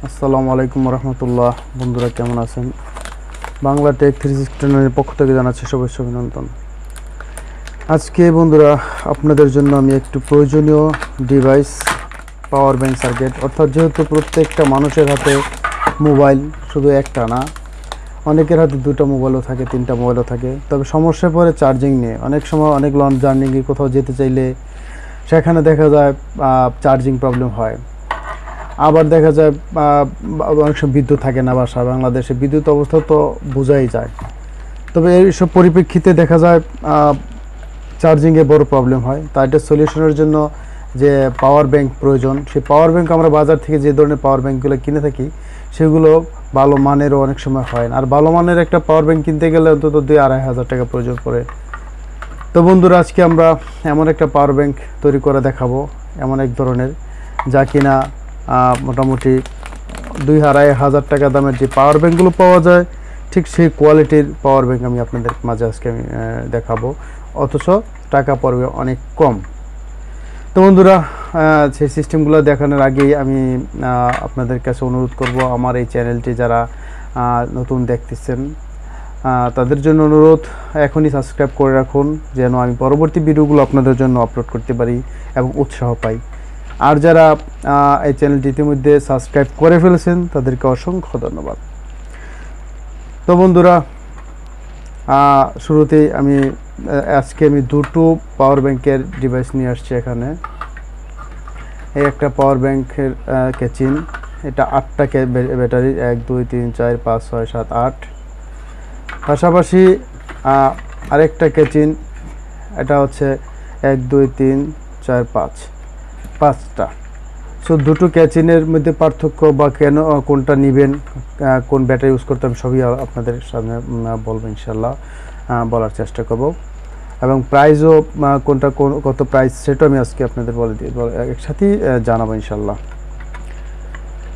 আসসালামু আলাইকুম রহমতুল্লাহ। বন্ধুরা কেমন আছেন? বাংলা টেক 360 পক্ষ থেকে জানাচ্ছি শুভেচ্ছা অভিনন্দন। আজকে বন্ধুরা আপনাদের জন্য আমি একটু প্রয়োজনীয় ডিভাইস পাওয়ার ব্যাংক সার্কিট, অর্থাৎ যেহেতু প্রত্যেকটা মানুষের হাতে মোবাইল, শুধু একটা না, অনেকের হাতে দুটো মোবাইলও থাকে, তিনটা মোবাইলও থাকে, তবে সমস্যা পড়ে চার্জিং নিয়ে। অনেক সময় অনেক লং জার্নিংয়ে কোথাও যেতে চাইলে সেখানে দেখা যায় চার্জিং প্রবলেম হয়। আবার দেখা যায় অনেক সময় বিদ্যুৎ থাকে না বাসায়। বাংলাদেশে বিদ্যুৎ অবস্থা তো বোঝাই যায়। তবে এইসব পরিপ্রেক্ষিতে দেখা যায় চার্জিংয়ে বড় প্রবলেম হয়। তাই এটা সলিউশনের জন্য যে পাওয়ার ব্যাংক প্রয়োজন, সেই পাওয়ার ব্যাংক আমরা বাজার থেকে যে ধরনের পাওয়ার ব্যাংকগুলো কিনে থাকি সেগুলো ভালো মানেরও অনেক সময় হয় না। আর ভালো মানের একটা পাওয়ার ব্যাংক কিনতে গেলে অন্তত 2-2.5 হাজার টাকা প্রয়োজন পড়ে। তো বন্ধুরা, আজকে আমরা এমন একটা পাওয়ার ব্যাংক তৈরি করে দেখাবো, এমন এক ধরনের যা কিনা মোটামুটি 2-2.5 হাজার টাকা দামের যে পাওয়ার ব্যাংকগুলো পাওয়া যায়, ঠিক সেই কোয়ালিটির পাওয়ার ব্যাংক আমি আপনাদের মাঝে আজকে আমি দেখাবো, অথচ টাকা পড়বে অনেক কম। তো বন্ধুরা, সেই সিস্টেমগুলো দেখানোর আগেই আমি আপনাদের কাছে অনুরোধ করব, আমার এই চ্যানেলটি যারা নতুন দেখতেছেন তাদের জন্য অনুরোধ, এখনই সাবস্ক্রাইব করে রাখুন, যেন আমি পরবর্তী ভিডিওগুলো আপনাদের জন্য আপলোড করতে পারি এবং উৎসাহ পাই। আর যারা এই চ্যানেলটি ইতিমধ্যে সাবস্ক্রাইব করে ফেলেছেন তাদেরকে অসংখ্য ধন্যবাদ। তো বন্ধুরা, শুরুতেই আজকে আমি দুটো পাওয়ার ব্যাংকের ডিভাইস নিয়ে আসছি এখানে। এই একটা পাওয়ার ব্যাংকের কেচিন, এটা 8টা ব্যাটারি, 1 2 3 4 5 6 7 8। পাশাপাশি আরেকটা কেচিন, এটা হচ্ছে 1 2 3 4 5টা। সো দুটো ক্যাচিনের মধ্যে পার্থক্য বা কেন কোনটা নেবেন, কোন ব্যাটারি ইউজ করতে হবে, সবই আপনাদের সামনে বলবো ইনশাল্লাহ, বলার চেষ্টা করব। এবং প্রাইসও কোনটা কত প্রাইস সেটাও আমি আজকে আপনাদের একসাথেই জানাবো ইনশাল্লাহ।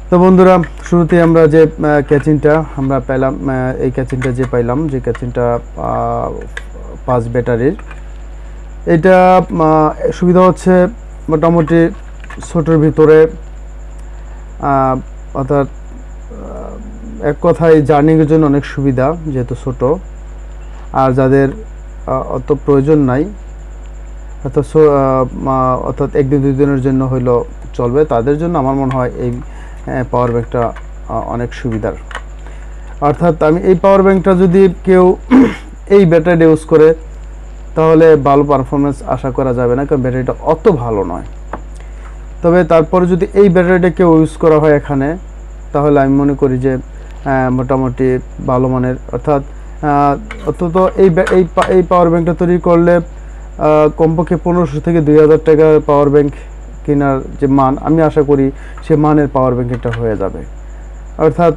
তো বন্ধুরা, শুরুতেই আমরা যে ক্যাচিনটা আমরা পেলাম, এই ক্যাচিনটা যে ক্যাচিনটা 5 ব্যাটারির, এটা সুবিধা হচ্ছে মোটামুটি ছোটোর ভিতরে, অর্থাৎ এক কথায় জার্নিংয়ের জন্য অনেক সুবিধা, যেহেতু ছোটো। আর যাদের অত প্রয়োজন নাই, অর্থাৎ 1-2 দিনের জন্য হইলেও চলবে, তাদের জন্য আমার মনে হয় এই পাওয়ার ব্যাংকটা অনেক সুবিধার। অর্থাৎ আমি এই পাওয়ার ব্যাংকটা যদি কেউ এই ব্যাটারিটা ইউজ করে তাহলে ভালো পারফরমেন্স আশা করা যাবে না, কারণ ব্যাটারিটা অত ভালো নয়। তবে তারপরে যদি এই ব্যাটারিটা কেউ ইউজ করা হয় এখানে, তাহলে আমি মনে করি যে মোটামুটি ভালো মানের, অর্থাৎ অন্তত এই পাওয়ার ব্যাংকটা তৈরি করলে কমপক্ষে 1500 থেকে 2000 টাকার পাওয়ার ব্যাংক কেনার যে মান, আমি আশা করি সে মানের পাওয়ার ব্যাংক এটা হয়ে যাবে। অর্থাৎ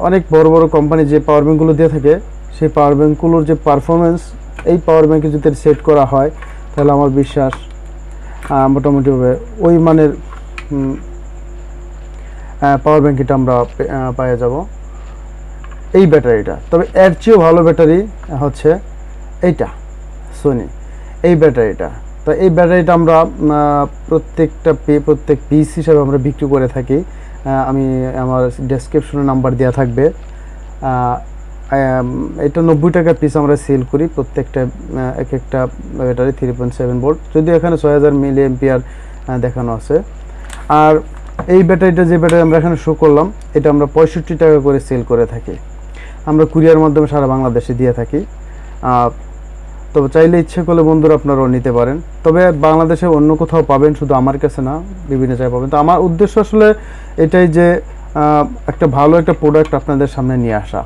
অনেক বড় বড় কোম্পানি যে পাওয়ার ব্যাংকগুলো দিয়ে থাকে, সেই পাওয়ার ব্যাংকগুলোর যে পারফরমেন্স এই পাওয়ার ব্যাংকে যদি সেট করা হয়, তাহলে আমার বিশ্বাস মোটামুটিভাবে ওই মানের পাওয়ার ব্যাংক এটা আমরা পেয়ে যাব এই ব্যাটারিটা। তবে এর চেয়েও ভালো ব্যাটারি হচ্ছে এইটা, সোনি এই ব্যাটারিটা। তো এই ব্যাটারিটা আমরা প্রত্যেক পিস হিসাবে আমরা বিক্রি করে থাকি। আমি আমার ডেসক্রিপশনে নাম্বার দেওয়া থাকবে। এটা 90 টাকা পিস আমরা সেল করি প্রত্যেকটা, এক একটা ব্যাটারি 3.7 ভোল্ট, যদিও এখানে 6000 মিলি অ্যাম্পিয়ার দেখানো আছে। আর এই ব্যাটারিটা যে ব্যাটারি আমরা এখানে শো করলাম, এটা আমরা 65 টাকা করে সেল করে থাকি। আমরা কুরিয়ার মাধ্যমে সারা বাংলাদেশে দিয়ে থাকি। তবে চাইলে ইচ্ছে করলে বন্ধুরা আপনারাও নিতে পারেন। তবে বাংলাদেশে অন্য কোথাও পাবেন, শুধু আমার কাছে না, বিভিন্ন জায়গায় পাবেন। তো আমার উদ্দেশ্য আসলে এটাই যে একটা ভালো একটা প্রোডাক্ট আপনাদের সামনে নিয়ে আসা।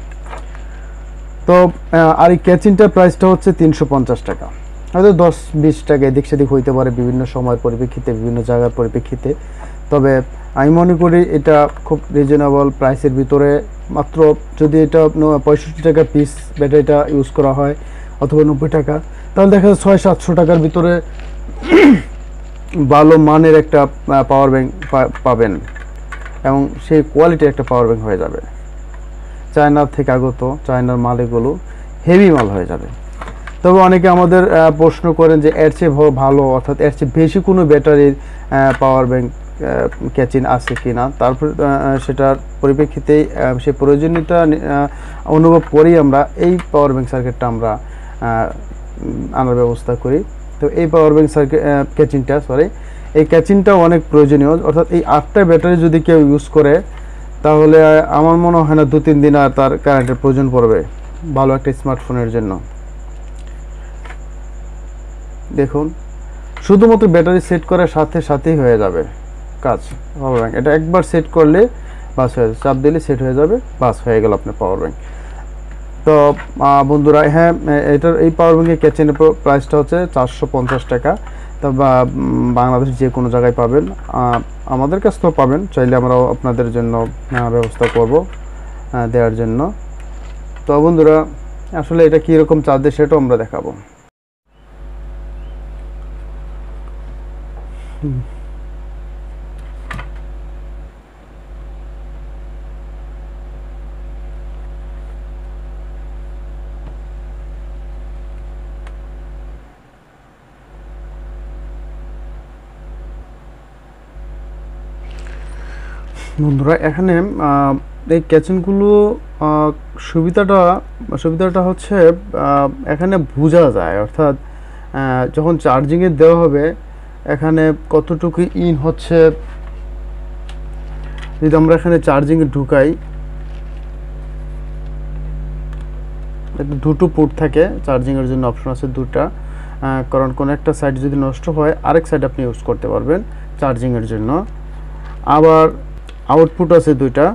তো আর এই ক্যাচিনটার প্রাইসটা হচ্ছে 350 টাকা, হয়তো 10-20 টাকা এদিক সেদিক হইতে পারে বিভিন্ন সময়ের পরিপ্রেক্ষিতে, বিভিন্ন জায়গার পরিপ্রেক্ষিতে। তবে আমি মনে করি এটা খুব রিজনেবল প্রাইসের ভিতরে। মাত্র যদি এটা 65 টাকা পিস ব্যাটারিটা ইউজ করা হয়, অথবা 90 টাকা, তাহলে দেখা যায় 600-700 টাকার ভিতরে ভালো মানের একটা পাওয়ার ব্যাংক পাবেন, এবং সেই কোয়ালিটির একটা পাওয়ার ব্যাংক হয়ে যাবে। চায়না থেকে আগত, চায়নার মাল, এগুলো হেভি মাল হয়ে যাবে। তবে অনেকে আমাদের প্রশ্ন করেন যে এর চেয়ে ভালো, অর্থাৎ এর চেয়ে বেশি কোনো ব্যাটারির পাওয়ার ব্যাংক ক্যাচিন আছে কিনা, তারপর সেটার পরিপ্রেক্ষিতেই সেই প্রয়োজনীয়তা অনুভব করেই আমরা এই পাওয়ার ব্যাংক সার্কিটটা আমরা আনার ব্যবস্থা করি। তো এই পাওয়ার ব্যাংক সার্কিট ক্যাচিনটা এই ক্যাচিনটা অনেক প্রয়োজনীয়, অর্থাৎ এই 8টা ব্যাটারি যদি কেউ ইউজ করে তাহলে আমার মনে হয় না 2-3 দিন আর তার কারেন্টের প্রয়োজন পড়বে ভালো একটা স্মার্টফোনের জন্য। দেখুন শুধুমাত্র ব্যাটারি সেট করার সাথে সাথেই হয়ে যাবে কাজ পাওয়ার ব্যাংক। এটা একবার সেট করলে বাস হয়ে যাবে, চাপ দিলে সেট হয়ে যাবে, বাস হয়ে গেল আপনার পাওয়ার ব্যাংক। তো বন্ধুরা হ্যাঁ, এটার এই পাওয়ার ব্যাংকের ক্যাচিনের প্রাইসটা হচ্ছে 450 টাকা। তা বাংলাদেশের যে কোনো জায়গায় পাবেন, আমাদের কাছ থেকেও পাবেন, চাইলে আমরাও আপনাদের জন্য ব্যবস্থা করব দেওয়ার জন্য। তো বন্ধুরা আসলে এটা কীরকম চার্জ দেয় সেটাও আমরা দেখাবো। বন্ধুরা এখানে এই ক্যাচিনগুলো সুবিধাটা হচ্ছে এখানে বোঝা যায়, অর্থাৎ যখন চার্জিংয়ে দেওয়া হবে এখানে কতটুকু ইন হচ্ছে। যদি আমরা এখানে চার্জিংয়ে ঢুকাই, দুটো পোর্ট থাকে চার্জিংয়ের জন্য, অপশন আছে দুটা, কারণ কোনো একটা সাইড যদি নষ্ট হয় আরেক সাইড আপনি ইউজ করতে পারবেন চার্জিংয়ের জন্য। আবার আউটপুট আছে দুইটা,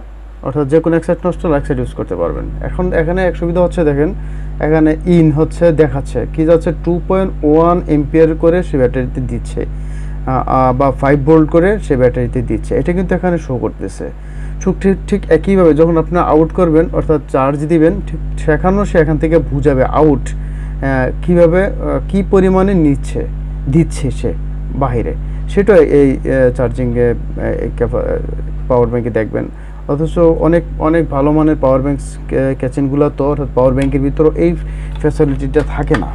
অর্থাৎ যে কোনো এক সাইড নষ্ট হলে এক সাইড ইউজ করতে পারবেন। এখন এখানে এক সুবিধা হচ্ছে, দেখেন এখানে ইন হচ্ছে দেখাচ্ছে কি যাচ্ছে 2.1 এম্পিয়ার করে সে ব্যাটারিতে দিচ্ছে, বা 5 ভোল্ট করে সে ব্যাটারিতে দিচ্ছে, এটা কিন্তু এখানে শো করতেছে। ঠিক একইভাবে যখন আপনি আউট করবেন অর্থাৎ চার্জ দিবেন, ঠিক সেখানেও সে এখান থেকে বুঝাবে আউট কীভাবে কী পরিমাণে দিচ্ছে সে বাহিরে, সেটা এই চার্জিংয়ে পাওয়ার ব্যাংকে দেখবেন। অথচ অনেক ভালো মানের পাওয়ার ব্যাংক ক্যাচিনগুলো তো, অর্থাৎ পাওয়ার ব্যাংকের ভিতরে এই ফ্যাসিলিটিটা থাকে না।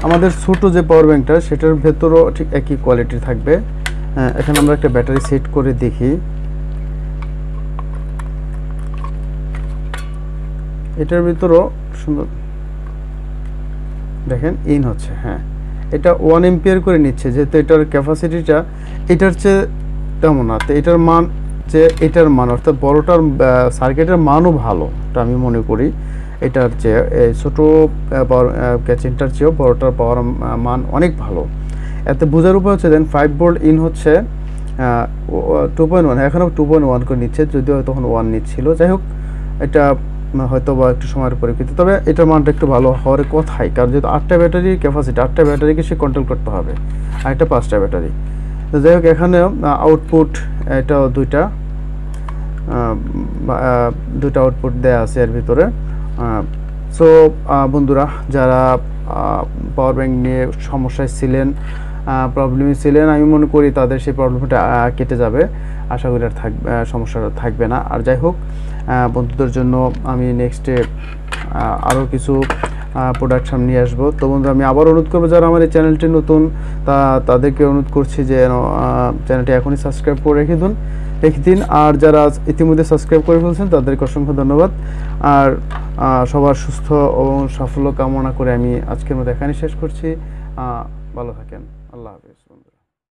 আমাদের ছোটো যে পাওয়ার ব্যাংকটা সেটার ভেতরও ঠিক একই কোয়ালিটির থাকবে। এখানে আমরা একটা ব্যাটারি সেট করে দেখি, এটার ভিতরও সুন্দর দেখেন ইন হচ্ছে। হ্যাঁ, এটা 1 এম্পিয়ার করে নিচ্ছে, যেহেতু এটার ক্যাপাসিটিটা এটার চেয়ে তেমন না, তো এটার মান এটার মান অর্থাৎ বড়টার সার্কিটের মানও ভালো, এটা আমি মনে করি। এটার চেয়ে ছোটো পাওয়ার ক্যাচিনটার চেয়েও বড়টার পাওয়ার মান অনেক ভালো। এতে বোঝার উপায় হচ্ছে দেন 5 ভোল্ট ইন হচ্ছে 2.1, এখনও 2.1 করে নিচ্ছে, যদিও তখন 1 নিচ্ছিল। যাই হোক, এটা হয়তো বা একটু সময়ের পরিপ্রেক্ষিতে, তবে এটার মানটা একটু ভালো হওয়ার কথাই, কারণ যেহেতু 8টা ব্যাটারির ক্যাপাসিটি, 8টা ব্যাটারিকে সে কন্ট্রোল করতে হবে, আর এটা 5টা ব্যাটারি। তো যাই হোক, এখানেও আউটপুট এটাও দুইটা আউটপুট দেওয়া আছে এর ভিতরে। সো বন্ধুরা, যারা পাওয়ার ব্যাংক নিয়ে সমস্যায় ছিলেন, প্রবলেমে ছিলেন, আমি মনে করি তাদের সেই প্রবলেমটা কেটে যাবে, আশা করি আর সমস্যাটা থাকবে না। আর যাই হোক, বন্ধুদের জন্য আমি নেক্সটে আরও কিছু প্রোডাক্ট সামনে নিয়ে আসবো। তো বন্ধু, আমি আবার অনুরোধ করবো যারা আমার এই চ্যানেলটি নতুন তাদেরকে অনুরোধ করছি যে চ্যানেলটি এখনই সাবস্ক্রাইব করে রেখে দিন। আর যারা ইতিমধ্যে সাবস্ক্রাইব করে ফেলছেন তাদেরকে অসংখ্য ধন্যবাদ। আর সবার সুস্থ ও সাফল্য কামনা করে আমি আজকের মতো এখানেই শেষ করছি। ভালো থাকেন, আল্লাহ হাফেজ।